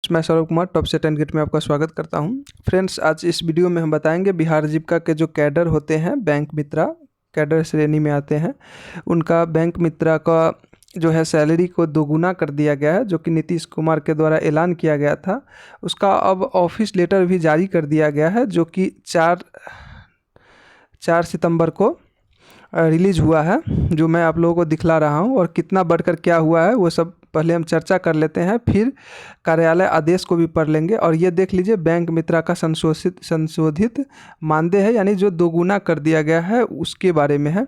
Friends, मैं Saurabh Kumar top set and GATE में आपका स्वागत करता हूं। फ्रेंड्स, आज इस वीडियो में हम बताएंगे बिहार जीविका के जो कैडर होते हैं, बैंक मित्रा कैडर श्रेणी में आते हैं, उनका बैंक मित्रा का जो है सैलरी को दोगुना कर दिया गया है, जो कि नीतीश कुमार के द्वारा ऐलान किया गया था। उसका अब ऑफिस लेटर भी जारी कर दिया गया है, जो कि 4 सितंबर को रिलीज़ हुआ है, जो मैं आप लोगों को दिखला रहा हूं। और कितना बढ़कर क्या हुआ है वो सब पहले हम चर्चा कर लेते हैं, फिर कार्यालय आदेश को भी पढ़ लेंगे। और ये देख लीजिए, बैंक मित्रा का संशोधित मानदेय है, यानी जो दोगुना कर दिया गया है उसके बारे में है।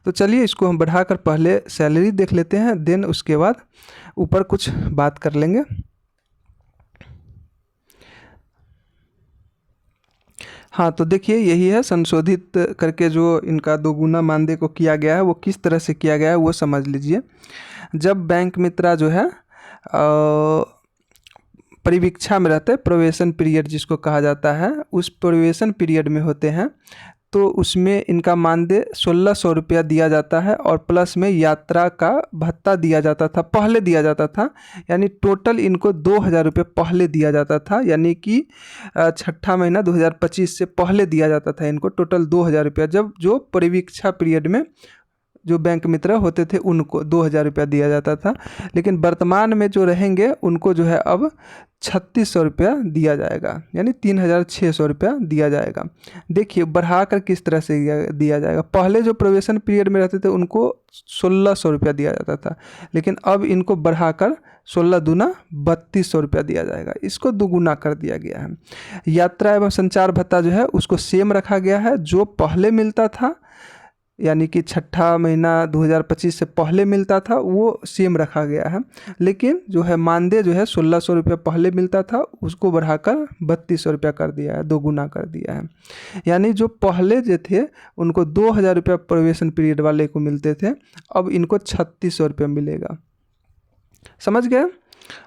तो चलिए इसको हम बढ़ाकर पहले सैलरी देख लेते हैं, देन उसके बाद ऊपर कुछ बात कर लेंगे। हाँ, तो देखिए यही है संशोधित करके जो इनका दोगुना मानदेय को किया गया है, वो किस तरह से किया गया है वो समझ लीजिए। जब बैंक मित्रा जो है परिवीक्षा में रहते हैं, प्रोबेशन पीरियड जिसको कहा जाता है, उस प्रोबेशन पीरियड में होते हैं, तो उसमें इनका मानदेय 1600 रुपया दिया जाता है और प्लस में यात्रा का भत्ता दिया जाता था, पहले दिया जाता था। यानी टोटल इनको 2000 रुपये पहले दिया जाता था, यानी कि छठा महीना 2025 से पहले दिया जाता था इनको टोटल 2000 रुपया। जब जो परिवीक्षा पीरियड में जो बैंक मित्र होते थे उनको 2000 रुपया दिया जाता था, लेकिन वर्तमान में जो रहेंगे उनको जो है अब 3600 रुपया दिया जाएगा, यानी 3600 रुपया दिया जाएगा। देखिए बढ़ाकर किस तरह से दिया जाएगा। पहले जो प्रोबेशन पीरियड में रहते थे उनको 1600 रुपया दिया जाता था, लेकिन अब इनको बढ़ाकर 16 दूना 3200 रुपया दिया जाएगा। इसको दोगुना कर दिया गया है। यात्रा एवं संचार भत्ता जो है उसको सेम रखा गया है, जो पहले मिलता था, यानी कि छठा महीना 2025 से पहले मिलता था वो सेम रखा गया है। लेकिन जो है मानदेय जो है 1600 रुपया पहले मिलता था, उसको बढ़ाकर 3200 रुपया कर दिया है, दोगुना कर दिया है। यानी जो पहले जो थे उनको 2000 रुपया प्रोबेशन पीरियड वाले को मिलते थे, अब इनको 3600 रुपया मिलेगा। समझ गए।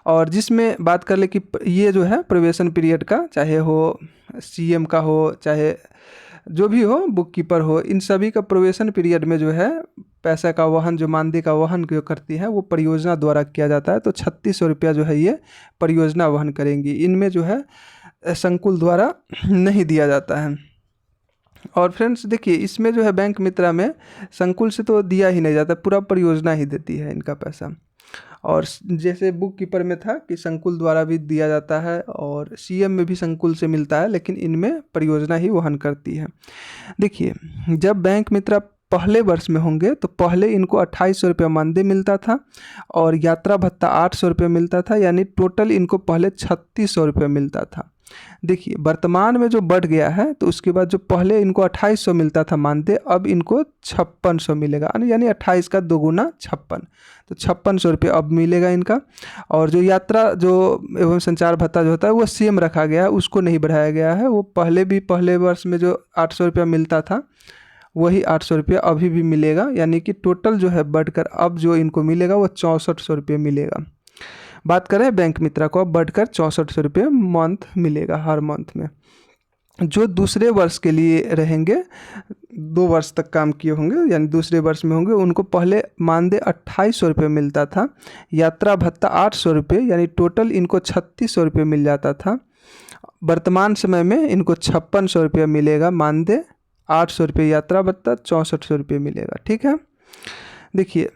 और जिसमें बात कर ले कि ये जो है प्रोबेशन पीरियड का, चाहे हो सीएम का हो, चाहे जो भी हो, बुक कीपर हो, इन सभी का प्रोबेशन पीरियड में जो है पैसा का वहन, जो मानदेय का वहन जो करती है वो परियोजना द्वारा किया जाता है। तो 3600 रुपया जो है ये परियोजना वहन करेंगी, इनमें जो है संकुल द्वारा नहीं दिया जाता है। और फ्रेंड्स देखिए, इसमें जो है बैंक मित्रा में संकुल से तो दिया ही नहीं जाता, पूरा परियोजना ही देती है इनका पैसा। और जैसे बुक कीपर में था कि संकुल द्वारा भी दिया जाता है और सीएम में भी संकुल से मिलता है, लेकिन इनमें परियोजना ही वहन करती है। देखिए, जब बैंक मित्रा पहले वर्ष में होंगे तो पहले इनको 2800 रुपया मानदेय मिलता था और यात्रा भत्ता 800 रुपये मिलता था, यानी टोटल इनको पहले 3600 रुपये मिलता था। देखिए वर्तमान में जो बढ़ गया है, तो उसके बाद जो पहले इनको 2800 मिलता था मानदेय, अब इनको 5600 मिलेगा, यानी 28 का दोगुना 56, तो 5600 रुपये अब मिलेगा इनका। और जो यात्रा जो एवं संचार भत्ता जो होता है वो सेम रखा गया है, उसको नहीं बढ़ाया गया है। वो पहले वर्ष में जो 800 रुपया मिलता था वही 800 रुपया अभी भी मिलेगा, यानी कि टोटल जो है बढ़कर अब जो इनको मिलेगा वो 6400 रुपये मिलेगा। बात करें बैंक मित्रा को, अब बढ़कर 6400 रुपये मंथ मिलेगा हर मंथ में। जो दूसरे वर्ष के लिए रहेंगे, 2 वर्ष तक काम किए होंगे, यानी दूसरे वर्ष में होंगे, उनको पहले मानदेय 2800 रुपये मिलता था, यात्रा भत्ता 800 रुपये, यानी टोटल इनको 3600 रुपये मिल जाता था। वर्तमान समय में इनको 5600 रुपये मिलेगा मानदेय, 800 रुपये यात्रा भत्ता, 6400 रुपये मिलेगा। ठीक है। देखिए,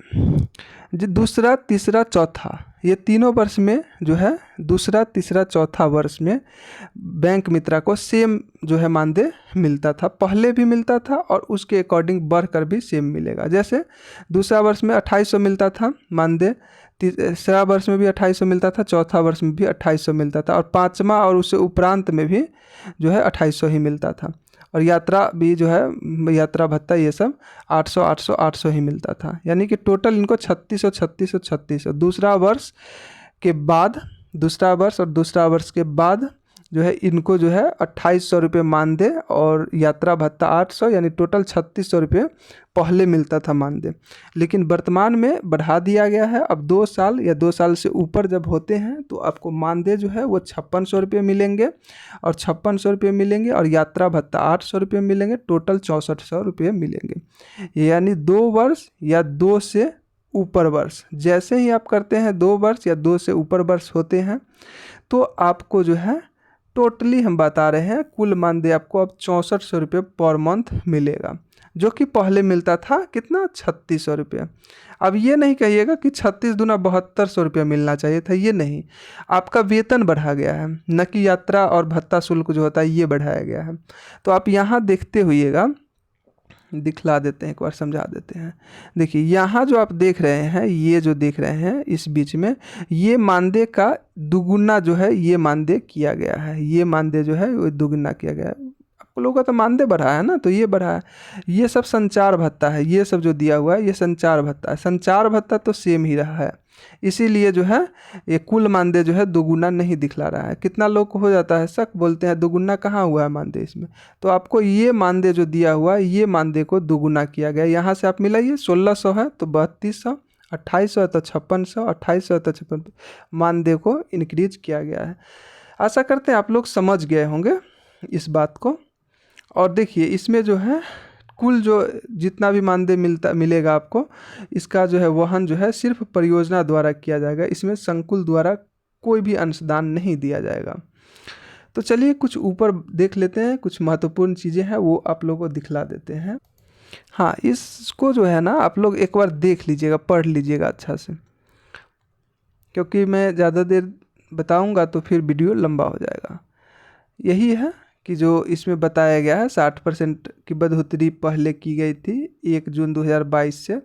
जो दूसरा तीसरा चौथा, ये तीनों वर्ष में जो है दूसरा तीसरा चौथा वर्ष में बैंक मित्रा को सेम जो है मानदेय मिलता था, पहले भी मिलता था और उसके अकॉर्डिंग बढ़कर भी सेम मिलेगा। जैसे दूसरा वर्ष में 2800 मिलता था मानदेय, तीसरा वर्ष में भी 2800 मिलता था, चौथा वर्ष में भी 2800 मिलता था, और पाँचवा और उससे उपरांत में भी जो है 2800 ही मिलता था। और यात्रा भी जो है यात्रा भत्ता ये सब 800 800 800 ही मिलता था, यानी कि टोटल इनको 3600 3600 3600। दूसरा वर्ष और दूसरा वर्ष के बाद जो है इनको जो है 2800 रुपये मानदेय और यात्रा भत्ता 800, यानी टोटल 3600 रुपये पहले मिलता था मानदेय। लेकिन वर्तमान में बढ़ा दिया गया है, अब 2 साल या 2 साल से ऊपर जब होते हैं तो आपको मानदेय जो है वो 5600 रुपये मिलेंगे, और 5600 रुपये मिलेंगे और यात्रा भत्ता 800 रुपये मिलेंगे, टोटल 6400 रुपये मिलेंगे। यानी 2 वर्ष या 2 से ऊपर वर्ष, जैसे ही आप करते हैं 2 वर्ष या 2 से ऊपर वर्ष होते हैं तो आपको जो है टोटली हम बता रहे हैं कुल मानदेय आपको अब 6400 रुपये पर मंथ मिलेगा, जो कि पहले मिलता था कितना 3600 रुपये। अब ये नहीं कहिएगा कि 36 दूना 7200 रुपया मिलना चाहिए था, ये नहीं, आपका वेतन बढ़ा गया है, न कि यात्रा और भत्ता शुल्क जो होता है ये बढ़ाया गया है। तो आप यहाँ देखते हुइएगा, दिखला देते हैं एक बार, समझा देते हैं। देखिए यहाँ जो आप देख रहे हैं, ये जो देख रहे हैं इस बीच में, ये मानदेय का दुगुना जो है ये मानदेय किया गया है, ये मानदेय जो है वो दुगुना किया गया है। आप लोगों का तो मानदेय बढ़ा है ना, तो ये बढ़ा है। ये सब संचार भत्ता है, ये सब जो दिया हुआ है ये संचार भत्ता है। संचार भत्ता तो सेम ही रहा है, इसीलिए जो है ये कुल मानदेय जो है दोगुना नहीं दिखला रहा है। कितना लोग को हो जाता है शक, बोलते हैं दोगुना कहाँ हुआ है मानदेय इसमें, तो आपको ये मानदेय जो दिया हुआ है ये मानदेय को दोगुना किया गया। यहाँ से आप मिलाइए, 1600 है तो 3200, 2800 है तो 5600, 2800 है तो 5600, मानदेय को इंक्रीज किया गया है। आशा करते हैं आप लोग समझ गए होंगे इस बात को। और देखिए इसमें जो है कुल जो जितना भी मानदेय मिलेगा आपको, इसका जो है वहन जो है सिर्फ परियोजना द्वारा किया जाएगा, इसमें संकुल द्वारा कोई भी अंशदान नहीं दिया जाएगा। तो चलिए कुछ ऊपर देख लेते हैं, कुछ महत्वपूर्ण चीज़ें हैं वो आप लोगों को दिखला देते हैं। हाँ, इसको जो है ना आप लोग एक बार देख लीजिएगा, पढ़ लीजिएगा अच्छा से, क्योंकि मैं ज़्यादा देर बताऊँगा तो फिर वीडियो लंबा हो जाएगा। यही है कि जो इसमें बताया गया है 60% की बढ़ोतरी पहले की गई थी 1 जून 2022 से,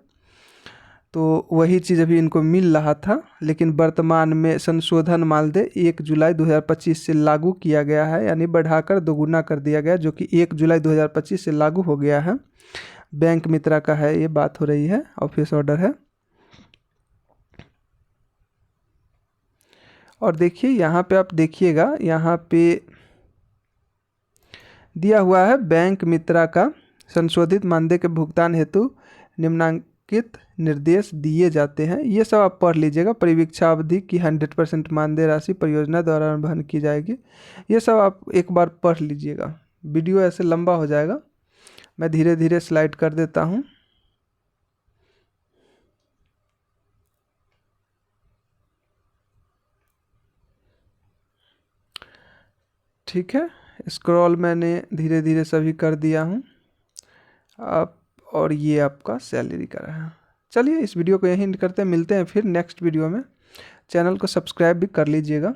तो वही चीज़ अभी इनको मिल रहा था, लेकिन वर्तमान में संशोधन मानदेय 1 जुलाई 2025 से लागू किया गया है, यानी बढ़ाकर दोगुना कर दिया गया, जो कि 1 जुलाई 2025 से लागू हो गया है। बैंक मित्रा का है ये बात हो रही है, ऑफिस ऑर्डर है। और देखिए यहाँ पे आप देखिएगा, यहाँ पे दिया हुआ है बैंक मित्रा का संशोधित मानदेय के भुगतान हेतु निम्नांकित निर्देश दिए जाते हैं। ये सब आप पढ़ लीजिएगा। परिवीक्षा अवधि की 100% मानदेय राशि परियोजना द्वारा वहन की जाएगी। ये सब आप एक बार पढ़ लीजिएगा, वीडियो ऐसे लंबा हो जाएगा। मैं धीरे धीरे स्लाइड कर देता हूँ। ठीक है, स्क्रॉल मैंने धीरे धीरे सभी कर दिया हूँ आप, और ये आपका सैलरी का रहा। चलिए इस वीडियो को यहीं करते हैं, मिलते हैं फिर नेक्स्ट वीडियो में। चैनल को सब्सक्राइब भी कर लीजिएगा।